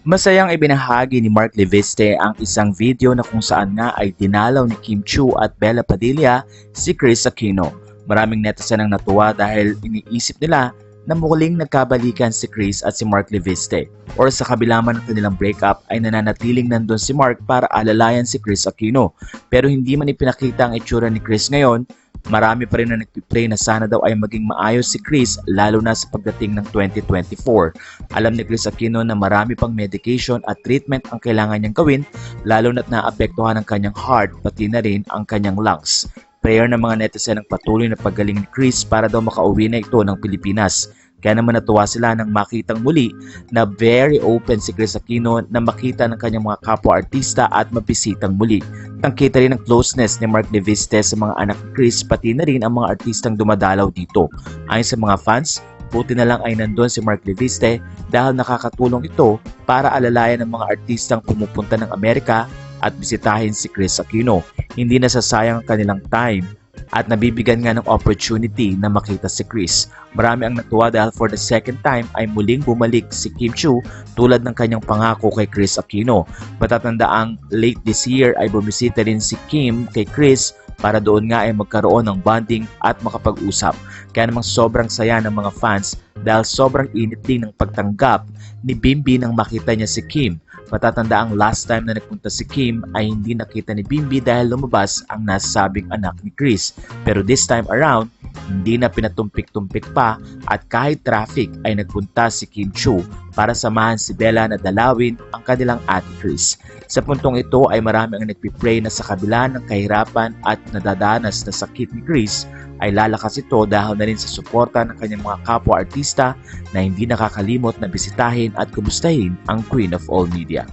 Masayang ibinahagi ni Mark Leviste ang isang video na kung saan nga ay dinalaw ni Kim Chiu at Bella Padilla si Kris Aquino. Maraming netizen ang natuwa dahil iniisip nila na muling nagkabalikan si Kris at si Mark Leviste. Or sa kabila man ng kanilang breakup ay nananatiling nandun si Mark para alalayan si Kris Aquino. Pero hindi man ipinakita ang itsura ni Kris ngayon. Marami pa rin na nagpipray na sana daw ay maging maayos si Kris lalo na sa pagdating ng 2024. Alam ni Kris Aquino na marami pang medication at treatment ang kailangan niyang gawin lalo na't naapektuhan ang kanyang heart pati na rin ang kanyang lungs. Prayer ng mga netizen ang patuloy na paggaling ni Kris para daw makauwi na ito ng Pilipinas. Kaya naman natuwa sila nang makitang muli na very open si Kris Aquino na makita ng kanyang mga kapwa-artista at mabisitang muli. Tangkita rin ang closeness ni Mark Leviste sa mga anak ni Kris pati na rin ang mga artistang dumadalaw dito. Ayon sa mga fans, buti na lang ay nandun si Mark Leviste dahil nakakatulong ito para alalayan ng mga artistang pumupunta ng Amerika at bisitahin si Kris Aquino. Hindi nasasayang ang kanilang time at nabibigyan nga ng opportunity na makita si Kris. Marami ang natuwa dahil for the second time ay muling bumalik si Kim Chiu tulad ng kanyang pangako kay Kris Aquino. Matatandaang late this year ay bumisita rin si Kim kay Kris para doon nga ay magkaroon ng bonding at makapag-usap. Kaya namang sobrang saya ng mga fans dahil sobrang init din ng pagtanggap ni Bimbi nang makita niya si Kim. Matatanda ang last time na nagpunta si Kim ay hindi nakita ni Bimbi dahil lumabas ang nasabing anak ni Kris. Pero this time around, hindi na pinatumpik-tumpik pa at kahit traffic ay nagpunta si Kim Chiu para samahan si Bella na dalawin ang kanilang ate Kris. Sa puntong ito ay marami ang nagpipray na sa kabila ng kahirapan at nadadanas na sakit ni Kris ay lalakas ito dahil na rin sa suporta ng kanyang mga kapwa-artista na hindi nakakalimot na bisitahin at kumustahin ang Queen of All Media.